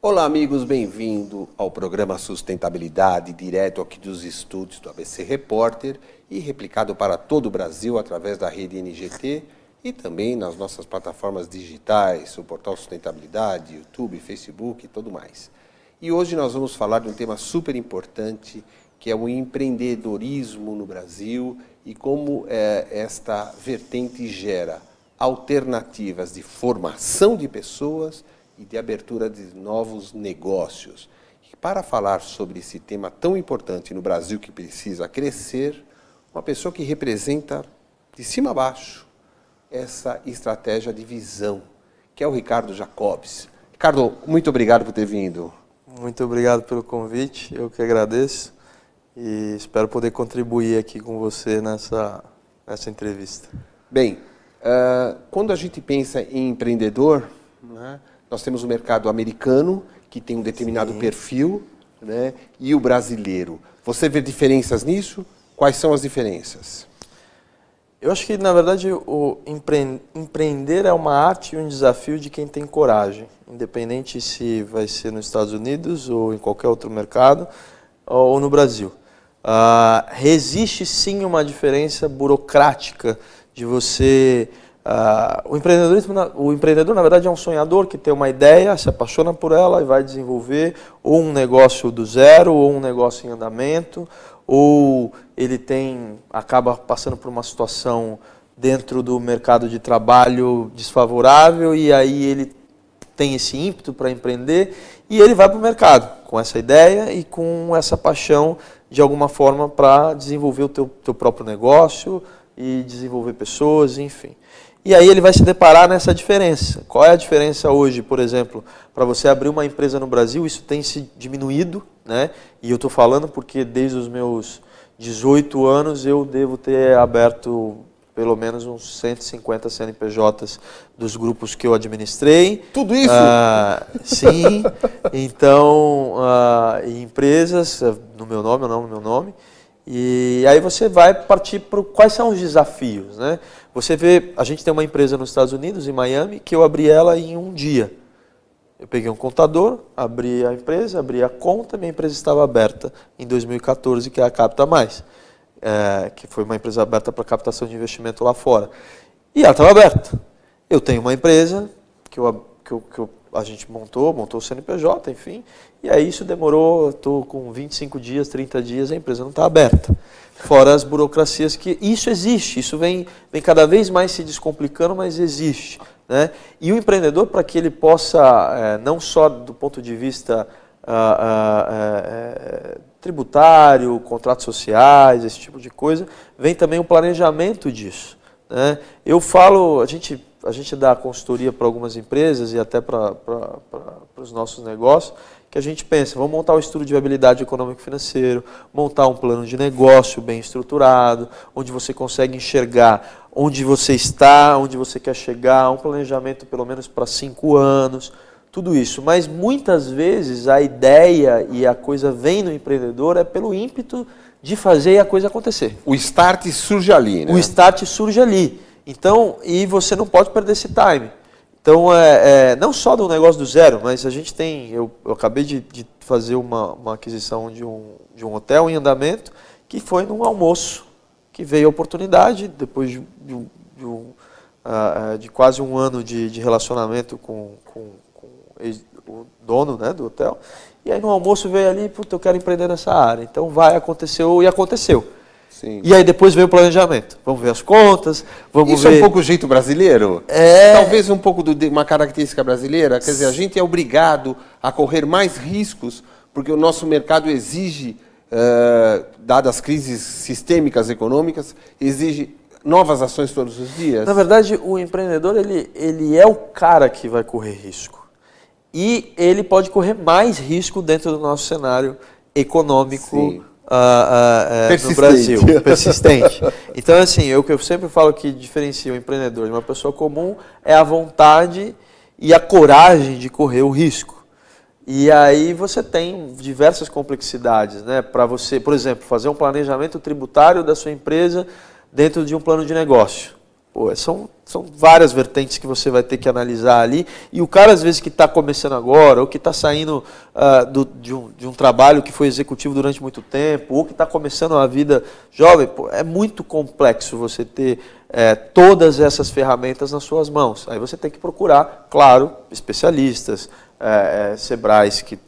Olá, amigos, bem-vindo ao programa Sustentabilidade, direto aqui dos estúdios do ABC Repórter e replicado para todo o Brasil através da rede NGT e também nas nossas plataformas digitais, o portal Sustentabilidade, YouTube, Facebook e tudo mais. E hoje nós vamos falar de um tema super importante, que é o empreendedorismo no Brasil e como esta vertente gera alternativas de formação de pessoas e de abertura de novos negócios. E para falar sobre esse tema tão importante no Brasil que precisa crescer, uma pessoa que representa de cima a baixo essa estratégia de visão, que é o Ricardo Jacobs. Ricardo, muito obrigado por ter vindo. Muito obrigado pelo convite, eu que agradeço e espero poder contribuir aqui com você nessa entrevista. Bem, quando a gente pensa em empreendedor, né, nós temos o mercado americano, que tem um determinado perfil, né, e o brasileiro. Você vê diferenças nisso? Quais são as diferenças? Eu acho que, na verdade, o empreender é uma arte e um desafio de quem tem coragem, independente se vai ser nos Estados Unidos ou em qualquer outro mercado ou no Brasil. Existe sim uma diferença burocrática de você... O empreendedor, na verdade, é um sonhador que tem uma ideia, se apaixona por ela e vai desenvolver ou um negócio do zero, ou um negócio em andamento, ou ele acaba passando por uma situação dentro do mercado de trabalho desfavorável e aí ele tem esse ímpeto para empreender e ele vai para o mercado com essa ideia e com essa paixão de alguma forma para desenvolver o teu próprio negócio e desenvolver pessoas, enfim. E aí ele vai se deparar nessa diferença. Qual é a diferença hoje, por exemplo, para você abrir uma empresa no Brasil? Isso tem se diminuído, né? E eu estou falando porque desde os meus 18 anos eu devo ter aberto pelo menos uns 150 CNPJs dos grupos que eu administrei. Tudo isso? Sim. Então, empresas no meu nome ou não no meu nome. E aí você vai partir para quais são os desafios, né? Você vê, a gente tem uma empresa nos Estados Unidos, em Miami, que eu abri ela em um dia. Eu peguei um contador, abri a empresa, abri a conta, minha empresa estava aberta em 2014, que é a Capta Mais, que foi uma empresa aberta para captação de investimento lá fora. E ela estava aberta. Eu tenho uma empresa que a gente montou o CNPJ, enfim, e aí isso demorou, estou com 25 dias, 30 dias, a empresa não está aberta. Fora as burocracias que... Isso existe, isso vem cada vez mais se descomplicando, mas existe, né? E o empreendedor, para que ele possa, não só do ponto de vista tributário, contratos sociais, esse tipo de coisa, vem também o planejamento disso, né? Eu falo, a gente dá consultoria para algumas empresas e até para os nossos negócios, que a gente pensa, vamos montar um estudo de viabilidade econômico-financeiro, montar um plano de negócio bem estruturado, onde você consegue enxergar onde você está, onde você quer chegar, um planejamento pelo menos para 5 anos, tudo isso. Mas muitas vezes a ideia e a coisa vem no empreendedor é pelo ímpeto de fazer a coisa acontecer. O start surge ali, né? O start surge ali. Então, e você não pode perder esse time. Então, não só do negócio do zero, mas a gente tem... Eu acabei de fazer uma aquisição de um hotel em andamento, que foi num almoço, que veio a oportunidade, depois de quase um ano de relacionamento com o dono, né, do hotel. E aí no almoço veio ali, puta, eu quero empreender nessa área. Então vai, aconteceu e aconteceu. Sim. E aí depois veio o planejamento. Vamos ver as contas, vamos Isso ver... é um pouco o jeito brasileiro? Talvez um pouco de uma característica brasileira. Quer dizer, a gente é obrigado a correr mais riscos porque o nosso mercado exige, dadas as crises sistêmicas econômicas, exige novas ações todos os dias. Na verdade, o empreendedor ele é o cara que vai correr risco. E ele pode correr mais risco dentro do nosso cenário econômico no Brasil, persistente. Então, assim, o que eu sempre falo que diferencia o empreendedor de uma pessoa comum é a vontade e a coragem de correr o risco. E aí você tem diversas complexidades, né? Para você, por exemplo, fazer um planejamento tributário da sua empresa dentro de um plano de negócio. Pô, são várias vertentes que você vai ter que analisar ali. E o cara, às vezes, que está começando agora, ou que está saindo de um trabalho que foi executivo durante muito tempo, ou que está começando a vida jovem, pô, é muito complexo você ter todas essas ferramentas nas suas mãos. Aí você tem que procurar, claro, especialistas, Sebrais que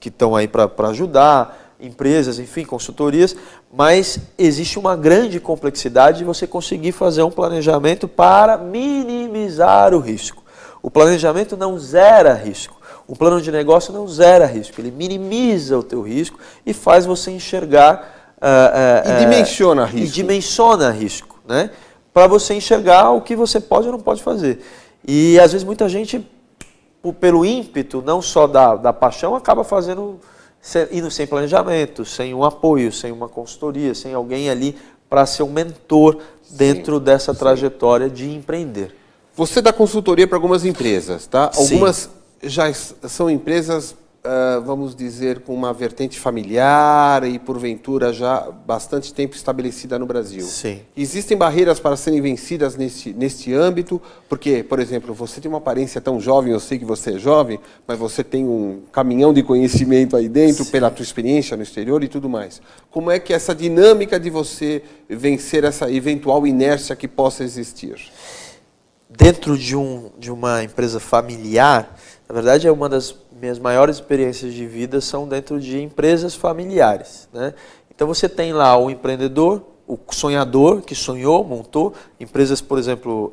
estão aí para ajudar, empresas, enfim, consultorias, mas existe uma grande complexidade de você conseguir fazer um planejamento para minimizar o risco. O planejamento não zera risco. O plano de negócio não zera risco. Ele minimiza o teu risco e faz você enxergar... e dimensiona risco. E dimensiona risco, né? Para você enxergar o que você pode ou não pode fazer. E às vezes muita gente, pelo ímpeto, não só da paixão, acaba indo sem planejamento, sem um apoio, sem uma consultoria, sem alguém ali para ser um mentor dentro dessa trajetória de empreender. Você dá consultoria para algumas empresas, tá? Sim. Algumas já são empresas, vamos dizer, com uma vertente familiar e, porventura, já bastante tempo estabelecida no Brasil. Sim. Existem barreiras para serem vencidas neste âmbito? Porque, por exemplo, você tem uma aparência tão jovem, eu sei que você é jovem, mas você tem um caminhão de conhecimento aí dentro, sim, pela tua experiência no exterior e tudo mais. Como é que é essa dinâmica de você vencer essa eventual inércia que possa existir? Dentro de uma empresa familiar, na verdade, é uma das minhas maiores experiências de vida são dentro de empresas familiares, né? Então você tem lá o empreendedor, o sonhador que sonhou, montou empresas, por exemplo,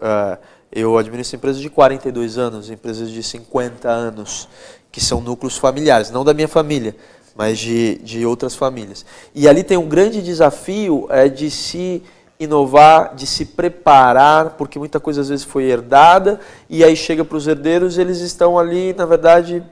eu administro empresas de 42 anos, empresas de 50 anos, que são núcleos familiares, não da minha família, mas de outras famílias. E ali tem um grande desafio de se inovar, de se preparar, porque muita coisa às vezes foi herdada, e aí chega para os herdeiros, eles estão ali, na verdade,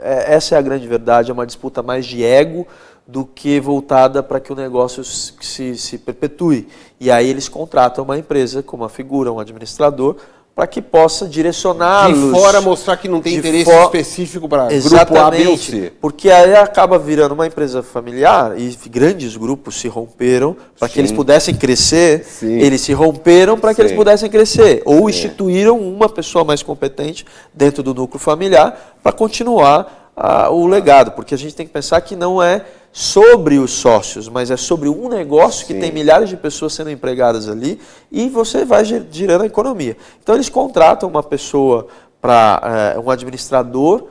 essa é a grande verdade, é uma disputa mais de ego do que voltada para que o negócio se perpetue. E aí eles contratam uma empresa, como uma figura, um administrador, para que possa direcioná-los. De fora mostrar que não tem interesse específico para grupo A, B ou C. Porque aí acaba virando uma empresa familiar e grandes grupos se romperam para que eles pudessem crescer. Sim. Eles se romperam para que eles pudessem crescer. Ou instituíram uma pessoa mais competente dentro do núcleo familiar para continuar o legado. Porque a gente tem que pensar que não é sobre os sócios, mas é sobre um negócio que tem milhares de pessoas sendo empregadas ali e você vai girando a economia. Então eles contratam uma pessoa para um administrador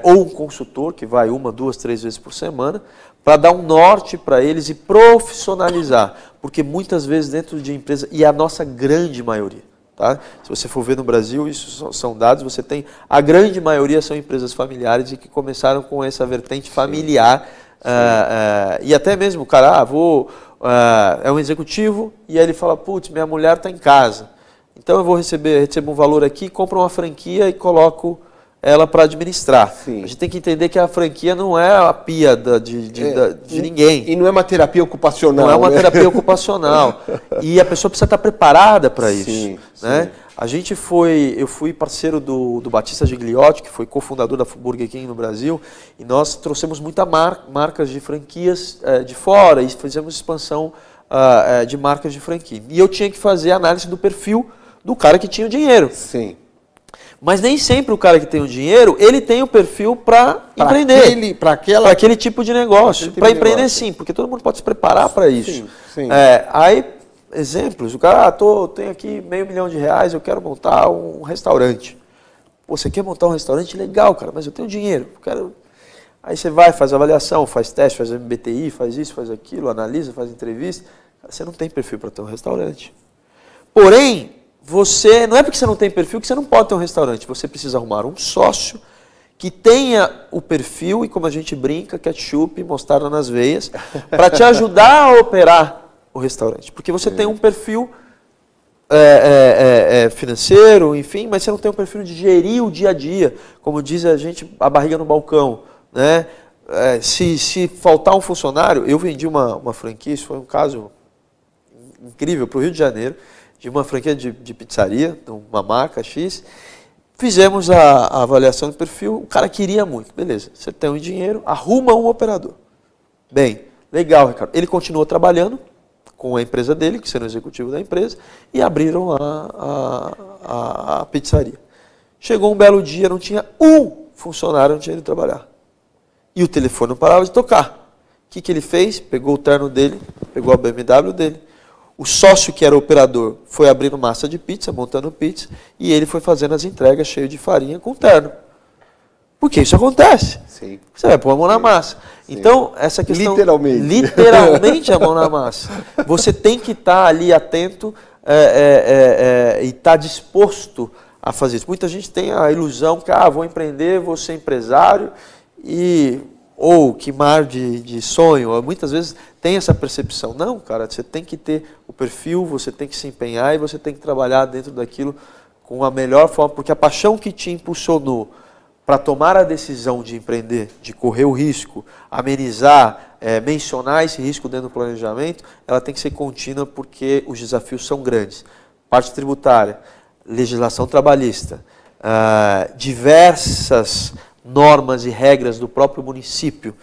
ou um consultor que vai 1, 2, 3 vezes por semana para dar um norte para eles e profissionalizar, porque muitas vezes dentro de empresa, e a nossa grande maioria, tá? Se você for ver no Brasil, isso são dados, você tem, a grande maioria são empresas familiares e que começaram com essa vertente familiar. E até mesmo o cara, é um executivo e aí ele fala, putz, minha mulher está em casa, então eu recebo um valor aqui, compro uma franquia e coloco ela para administrar. Sim. A gente tem que entender que a franquia não é a pia de ninguém. E não é uma terapia ocupacional. Não é uma terapia ocupacional. E a pessoa precisa estar preparada para isso. Né? Eu fui parceiro do Batista Gigliotti, que foi cofundador da Burger King no Brasil, e nós trouxemos muitas marcas de franquias de fora e fizemos expansão de marcas de franquia. E eu tinha que fazer a análise do perfil do cara que tinha o dinheiro. Sim. Mas nem sempre o cara que tem o dinheiro, ele tem o perfil para empreender. Para aquele tipo de negócio. Para empreender sim, porque todo mundo pode se preparar para isso. Sim. Aí, exemplos, o cara, tenho aqui R$500 mil, eu quero montar um restaurante. Pô, você quer montar um restaurante? Legal, cara, mas eu tenho dinheiro. Aí você vai, faz avaliação, faz teste, faz MBTI, faz isso, faz aquilo, analisa, faz entrevista. Você não tem perfil para ter um restaurante. Porém, não é porque você não tem perfil que você não pode ter um restaurante. Você precisa arrumar um sócio que tenha o perfil e, como a gente brinca, ketchup, mostarda nas veias, para te ajudar a operar o restaurante. Porque você tem um perfil financeiro, enfim, mas você não tem um perfil de gerir o dia a dia. Como diz a gente, a barriga no balcão. Né? Se faltar um funcionário, eu vendi uma franquia, isso foi um caso incrível para o Rio de Janeiro, de uma franquia de pizzaria, uma marca X, fizemos a avaliação do perfil, o cara queria muito, beleza, você tem um dinheiro, arruma um operador. Bem, legal, Ricardo. Ele continuou trabalhando com a empresa dele, que sendo executivo da empresa, e abriram a pizzaria. Chegou um belo dia, não tinha um funcionário, não tinha ido trabalhar. E o telefone não parava de tocar. O que ele fez? Pegou o terno dele, pegou a BMW dele. O sócio que era o operador foi abrindo massa de pizza, montando pizza, e ele foi fazendo as entregas cheio de farinha com terno. Porque isso acontece. Sim. Você vai pôr a mão na massa. Sim. Então, essa questão... Literalmente a mão na massa. Você tem que estar ali atento e estar disposto a fazer isso. Muita gente tem a ilusão que, vou empreender, vou ser empresário, ou que mar de sonho. Muitas vezes tem essa percepção. Não, cara, você tem que ter o perfil, você tem que se empenhar e você tem que trabalhar dentro daquilo com a melhor forma, porque a paixão que te impulsionou para tomar a decisão de empreender, de correr o risco, amenizar, mencionar esse risco dentro do planejamento, ela tem que ser contínua porque os desafios são grandes. Parte tributária, legislação trabalhista, diversas normas e regras do próprio município,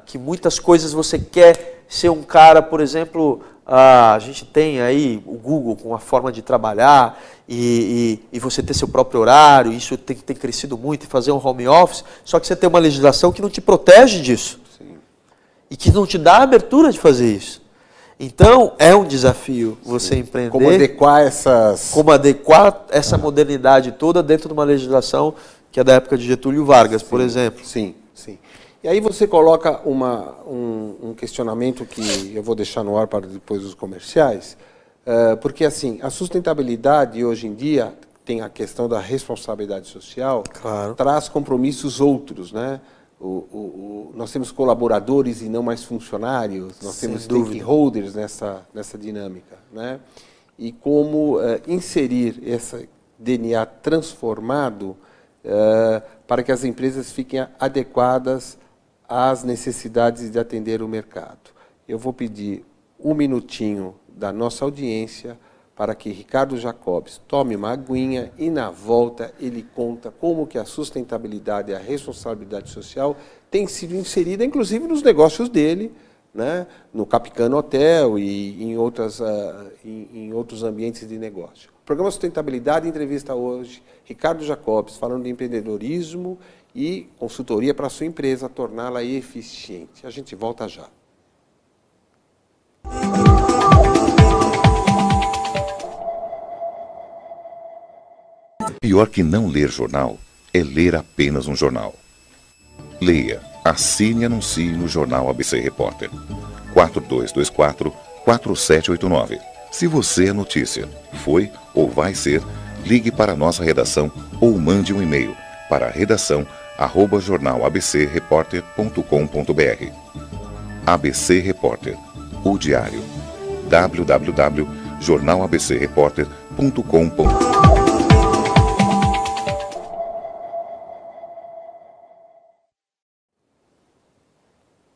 que muitas coisas você quer ser um cara, por exemplo, a gente tem aí o Google com a forma de trabalhar e você ter seu próprio horário, isso tem crescido muito, e fazer um home office, só que você tem uma legislação que não te protege disso. Sim. E que não te dá a abertura de fazer isso. Então, é um desafio você empreender. Como adequar essa modernidade toda dentro de uma legislação que é da época de Getúlio Vargas, por exemplo. Sim, sim. E aí você coloca um questionamento que eu vou deixar no ar para depois os comerciais, porque assim, a sustentabilidade hoje em dia tem a questão da responsabilidade social, claro, traz compromissos outros, né? Nós temos colaboradores e não mais funcionários, nós temos stakeholders nessa dinâmica, né? E como inserir esse DNA transformado para que as empresas fiquem adequadas às necessidades de atender o mercado. Eu vou pedir um minutinho da nossa audiência para que Ricardo Jacobs tome uma aguinha e, na volta, ele conta como que a sustentabilidade e a responsabilidade social tem sido inserida, inclusive, nos negócios dele, né, no Capicano Hotel e em outros ambientes de negócio. O programa Sustentabilidade entrevista hoje Ricardo Jacobs, falando de empreendedorismo e consultoria para a sua empresa, torná-la eficiente. A gente volta já. Pior que não ler jornal é ler apenas um jornal. Leia, assine e anuncie no Jornal ABC Repórter. 4224-4789. Se você é notícia, foi ou vai ser, ligue para a nossa redação ou mande um e-mail para redação@jornalabcreporter.com.br. ABC Repórter, o diário. www.jornalabcreporter.com.br.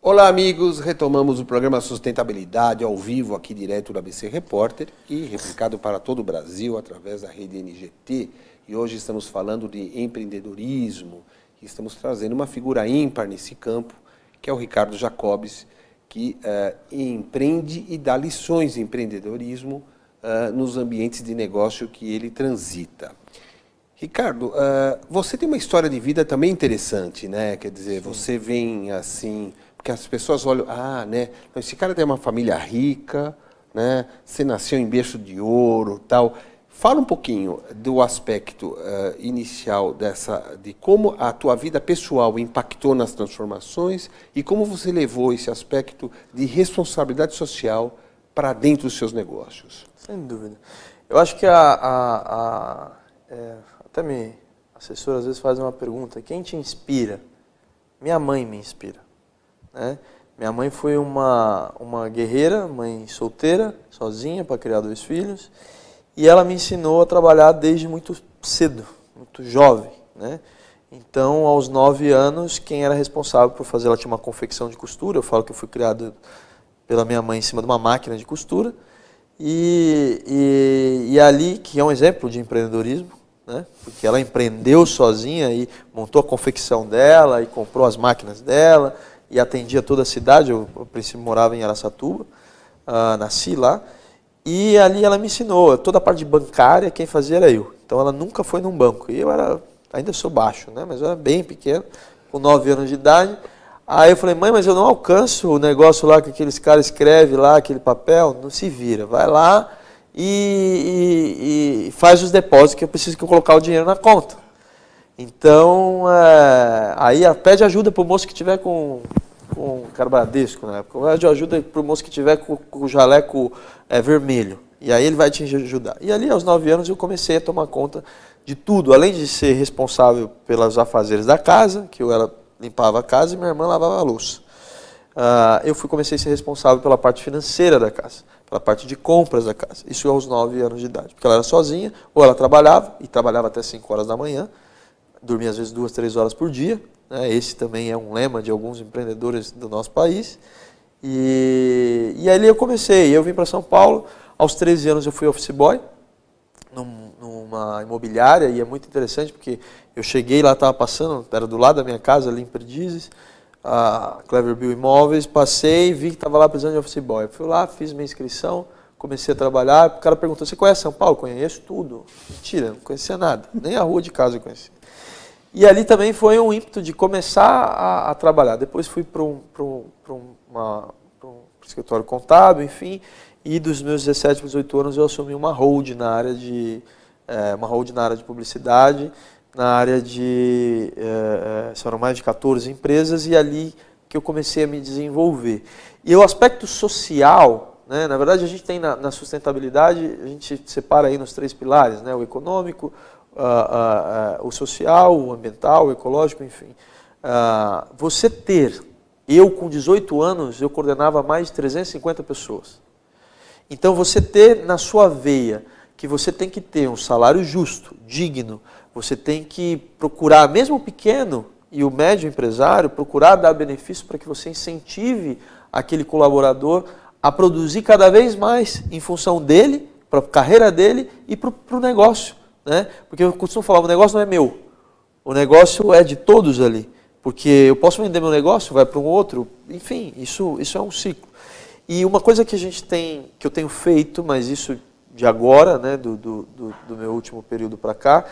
Olá, amigos. Retomamos o programa Sustentabilidade ao vivo aqui direto do ABC Repórter e replicado para todo o Brasil através da rede NGT. E hoje estamos falando de empreendedorismo e estamos trazendo uma figura ímpar nesse campo, que é o Ricardo Jacobs, que empreende e dá lições de empreendedorismo nos ambientes de negócio que ele transita. Ricardo, você tem uma história de vida também interessante, né? Quer dizer, você vem assim... Porque as pessoas olham, né? Esse cara tem uma família rica, né? Você nasceu em berço de ouro, tal. Fala um pouquinho do aspecto inicial de como a tua vida pessoal impactou nas transformações e como você levou esse aspecto de responsabilidade social para dentro dos seus negócios. Sem dúvida. Eu acho que até me assessor às vezes faz uma pergunta: quem te inspira? Minha mãe me inspira. Né? Minha mãe foi uma guerreira, mãe solteira, sozinha, para criar 2 filhos, e ela me ensinou a trabalhar desde muito cedo, muito jovem. Né? Então, aos 9 anos, quem era responsável por fazer, ela tinha uma confecção de costura, eu falo que eu fui criado pela minha mãe em cima de uma máquina de costura, e ali, que é um exemplo de empreendedorismo, né? Porque ela empreendeu sozinha e montou a confecção dela e comprou as máquinas dela, e atendia toda a cidade. Eu, a princípio, morava em Araçatuba, nasci lá, e ali ela me ensinou, toda a parte bancária, quem fazia era eu. Então ela nunca foi num banco, e eu ainda sou baixo, né? Mas eu era bem pequeno, com 9 anos de idade. Aí eu falei, mãe, mas eu não alcanço o negócio lá que aqueles caras escrevem lá, aquele papel, não se vira, vai lá e faz os depósitos que eu preciso que eu colocar o dinheiro na conta. Então, aí pede ajuda para o moço que tiver com Bradesco na época, pede ajuda para o moço que tiver com o jaleco vermelho, e aí ele vai te ajudar. E ali, aos 9 anos, eu comecei a tomar conta de tudo, além de ser responsável pelos afazeres da casa, que eu limpava a casa e minha irmã lavava a louça. Comecei a ser responsável pela parte financeira da casa, pela parte de compras da casa, isso aos 9 anos de idade, porque ela era sozinha, ou ela trabalhava, e trabalhava até 5 horas da manhã, dormia às vezes 2, 3 horas por dia, né? Esse também é um lema de alguns empreendedores do nosso país. E ali eu comecei, eu vim para São Paulo, aos 13 anos eu fui office boy, numa imobiliária, e é muito interessante porque eu cheguei lá, estava passando, era do lado da minha casa, ali em Perdizes, a Clever Bill Imóveis, passei, vi que estava lá precisando de office boy. Eu fui lá, fiz minha inscrição, comecei a trabalhar, o cara perguntou, você conhece São Paulo? Conheço tudo. Mentira, não conhecia nada, nem a rua de casa eu conhecia. E ali também foi um ímpeto de começar a trabalhar. Depois fui para um escritório contábil, enfim, e dos meus 17 para 18 anos eu assumi uma hold na área de publicidade, na área de, foram mais de 14 empresas, e ali que eu comecei a me desenvolver. E o aspecto social, né, na verdade a gente tem na sustentabilidade, a gente separa aí nos 3 pilares, né, o econômico, o social, o ambiental, o ecológico, enfim. Eu com 18 anos, eu coordenava mais de 350 pessoas. Então você ter na sua veia que você tem que ter um salário justo, digno, você tem que procurar, mesmo o pequeno e o médio empresário, procurar dar benefício para que você incentive aquele colaborador a produzir cada vez mais em função dele, para a carreira dele e para o negócio. Né? Porque eu costumo falar, o negócio não é meu, o negócio é de todos ali, porque eu posso vender meu negócio, vai para um outro, enfim, isso é um ciclo. E uma coisa que eu tenho feito, mas isso de agora, né, do meu último período para cá,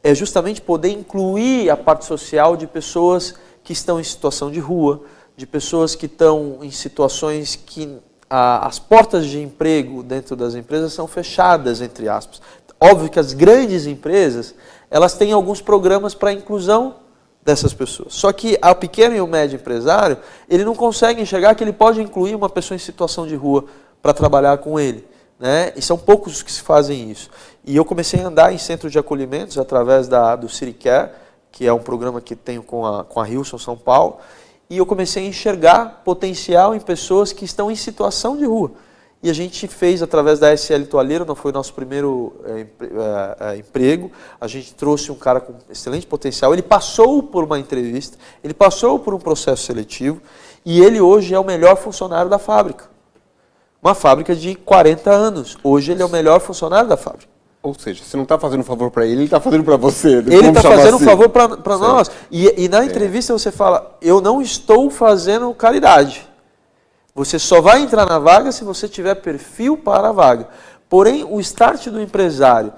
é justamente poder incluir a parte social de pessoas que estão em situação de rua, de pessoas que estão em situações que as portas de emprego dentro das empresas são fechadas, entre aspas. Óbvio que as grandes empresas, elas têm alguns programas para a inclusão dessas pessoas. Só que o pequeno e o médio empresário, ele não consegue enxergar que ele pode incluir uma pessoa em situação de rua para trabalhar com ele. Né? E são poucos os que se fazem isso. E eu comecei a andar em centros de acolhimentos através do CityCare, que é um programa que tenho com a Hilson São Paulo, e eu comecei a enxergar potencial em pessoas que estão em situação de rua. E a gente fez através da SL Toalheiro, não foi o nosso primeiro emprego, a gente trouxe um cara com excelente potencial, ele passou por uma entrevista, ele passou por um processo seletivo, e ele hoje é o melhor funcionário da fábrica. Uma fábrica de 40 anos, hoje ele é o melhor funcionário da fábrica. Ou seja, você não está fazendo um favor para ele está fazendo para você. Ele está fazendo um favor para nós. E na entrevista você fala, eu não estou fazendo caridade. Você só vai entrar na vaga se você tiver perfil para a vaga. Porém, o start do empresário,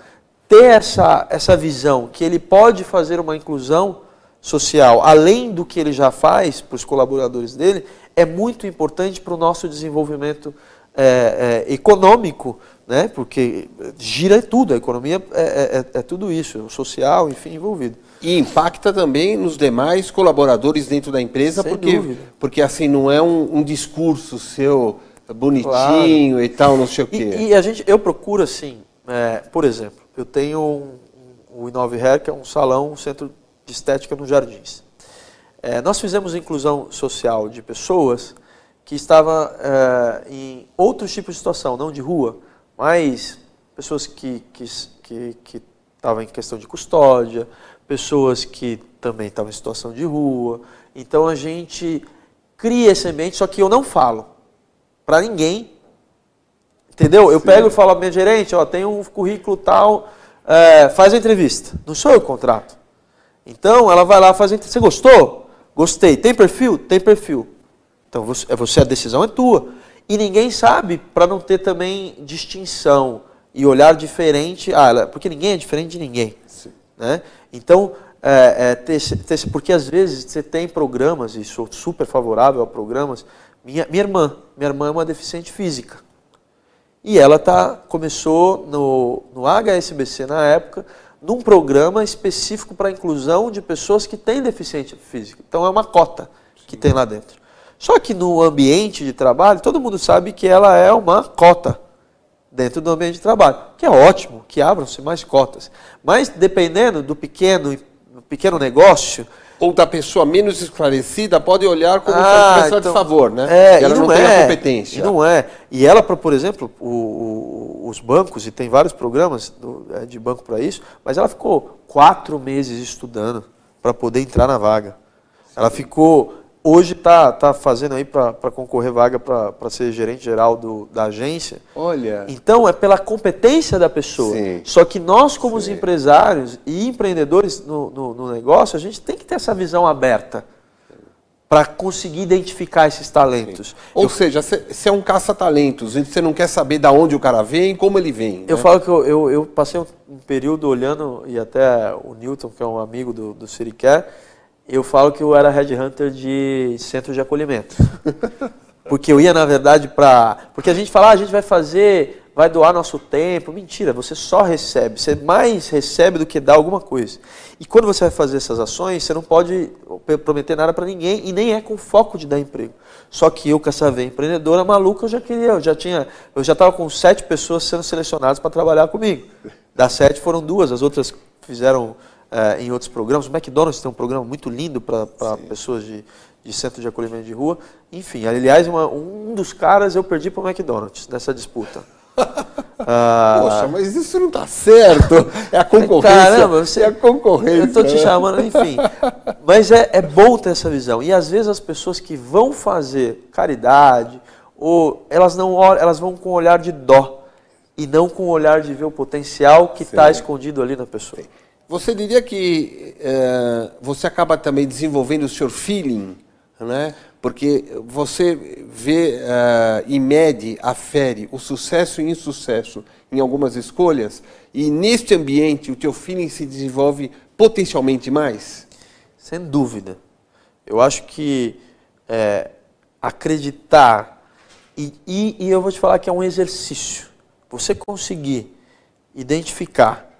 ter essa visão que ele pode fazer uma inclusão social, além do que ele já faz para os colaboradores dele, é muito importante para o nosso desenvolvimento econômico, né? Porque gira tudo, a economia é tudo isso, o social, enfim, envolvido. E impacta também nos demais colaboradores dentro da empresa, porque assim, não é um discurso seu bonitinho, claro, e tal, não sei o quê. Eu procuro assim, por exemplo, eu tenho o Inove Hair, que é um salão, um centro de estética nos Jardins. Nós fizemos inclusão social de pessoas que estavam em outros tipos de situação, não de rua, mas pessoas que estavam em questão de custódia, pessoas que também estavam em situação de rua. Então a gente cria esse ambiente, só que eu não falo para ninguém, entendeu? Eu pego e falo ao meu gerente, ó, tem um currículo tal, faz a entrevista. Não sou eu que contrato. Então ela vai lá fazer a entrevista. Você gostou? Gostei. Tem perfil? Tem perfil. Então a decisão é tua. E ninguém sabe, para não ter também distinção e olhar diferente, porque ninguém é diferente de ninguém. Né? Então, porque às vezes você tem programas, e sou super favorável a programas. Minha irmã é uma deficiente física. E ela começou no HSBC na época, num programa específico para a inclusão de pessoas que têm deficiência física. Então é uma cota que tem lá dentro. Só que no ambiente de trabalho, todo mundo sabe que ela é uma cota dentro do ambiente de trabalho, que é ótimo, que abram-se mais cotas. Mas dependendo do pequeno negócio... Ou da pessoa menos esclarecida, pode olhar como se ela tivesse de favor, né? Ela não tem a competência. E não é. E ela, por exemplo, os bancos, e tem vários programas de banco para isso, mas ela ficou 4 meses estudando para poder entrar na vaga. Ela ficou... Hoje está fazendo aí para concorrer vaga para ser gerente geral da agência. Olha. Então é pela competência da pessoa. Sim. Só que nós, como os empresários e empreendedores no negócio, a gente tem que ter essa visão aberta para conseguir identificar esses talentos. Sim. Ou seja, você é um caça-talentos, você não quer saber de onde o cara vem, como ele vem. Eu falo que eu passei um período olhando, e até o Newton, que é um amigo do Siricare, eu falo que eu era headhunter de centro de acolhimento. Porque eu ia, na verdade, porque a gente fala, a gente vai doar nosso tempo. Mentira, você só recebe. Você mais recebe do que dá alguma coisa. E quando você vai fazer essas ações, você não pode prometer nada para ninguém e nem é com foco de dar emprego. Só que eu, com essa veia empreendedora maluca, eu já estava com 7 pessoas sendo selecionadas para trabalhar comigo. Das 7 foram 2, as outras fizeram... em outros programas. O McDonald's tem um programa muito lindo para pessoas de centro de acolhimento de rua. Enfim, aliás, um dos caras eu perdi para o McDonald's nessa disputa. Poxa, mas isso não está certo. É a concorrência. Caramba, é a concorrência. Eu estou te chamando, enfim. Mas é bom ter essa visão. E às vezes as pessoas que vão fazer caridade, elas vão com um olhar de dó e não com o olhar de ver o potencial que está escondido ali na pessoa. Você diria que você acaba também desenvolvendo o seu feeling, né? Porque você vê e mede, afere o sucesso e insucesso em algumas escolhas, e neste ambiente o teu feeling se desenvolve potencialmente mais? Sem dúvida. Eu acho que acreditar, e eu vou te falar que é um exercício. Você conseguir identificar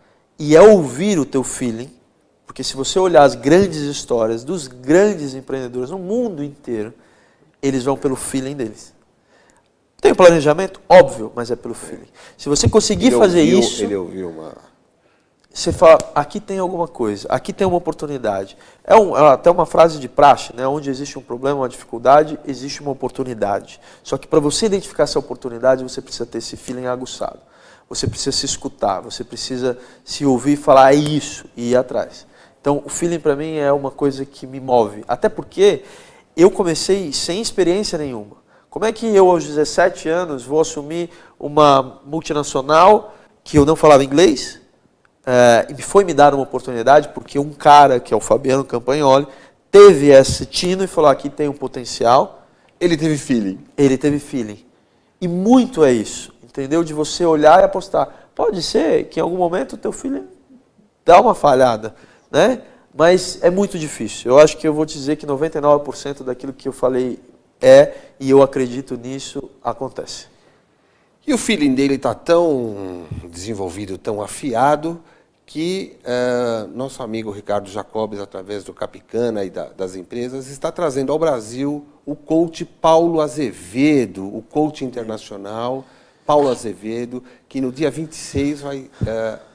e ouvir o teu feeling, porque se você olhar as grandes histórias dos grandes empreendedores no mundo inteiro, eles vão pelo feeling deles. Tem o planejamento? Óbvio, mas é pelo feeling. Se você conseguir fazer isso... Ele ouviu uma... Você fala, aqui tem alguma coisa, aqui tem uma oportunidade. É até uma frase de praxe, né? Onde existe um problema, uma dificuldade, existe uma oportunidade. Só que para você identificar essa oportunidade, você precisa ter esse feeling aguçado. Você precisa se escutar, você precisa se ouvir e falar, é isso, e ir atrás. Então, o feeling para mim é uma coisa que me move. Até porque eu comecei sem experiência nenhuma. Como é que eu, aos 17 anos, vou assumir uma multinacional que eu não falava inglês? E foi me dar uma oportunidade porque um cara, que é o Fabiano Campagnoli, teve esse tino e falou, aqui tem um potencial. Ele teve feeling. Ele teve feeling. E muito é isso. Entendeu? De você olhar e apostar. Pode ser que em algum momento o teu filho dá uma falhada, né? Mas é muito difícil. Eu acho que eu vou te dizer que 99% daquilo que eu falei e eu acredito nisso, acontece. E o feeling dele está tão desenvolvido, tão afiado, que nosso amigo Ricardo Jacobs, através do Capicana e das empresas, está trazendo ao Brasil o coach Paulo Azevedo, o coach internacional Paulo Azevedo, que no dia 26 vai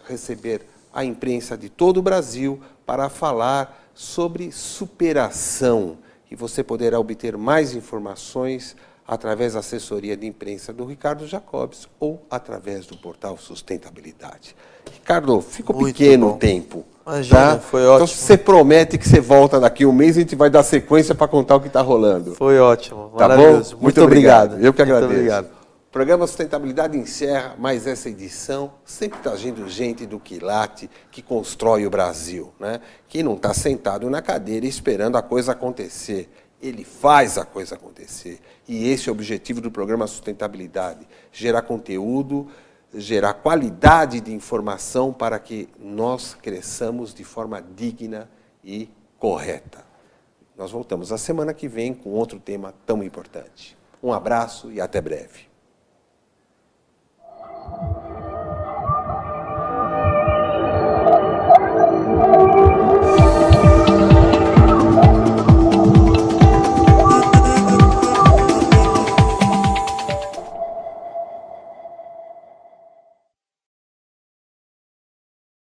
receber a imprensa de todo o Brasil para falar sobre superação. E você poderá obter mais informações através da assessoria de imprensa do Ricardo Jacobs ou através do portal Sustentabilidade. Ricardo, ficou pequeno o tempo. Imagina, foi ótimo. Então você promete que você volta daqui um mês e a gente vai dar sequência para contar o que está rolando. Foi ótimo, maravilhoso. Tá bom? Muito obrigado. Eu que agradeço. Muito obrigado. O programa Sustentabilidade encerra mais essa edição, sempre trazendo gente do quilate que constrói o Brasil, né? Que não está sentado na cadeira esperando a coisa acontecer. ele faz a coisa acontecer. E esse é o objetivo do programa Sustentabilidade, gerar conteúdo, gerar qualidade de informação para que nós cresçamos de forma digna e correta. Nós voltamos a semana que vem com outro tema tão importante. Um abraço e até breve.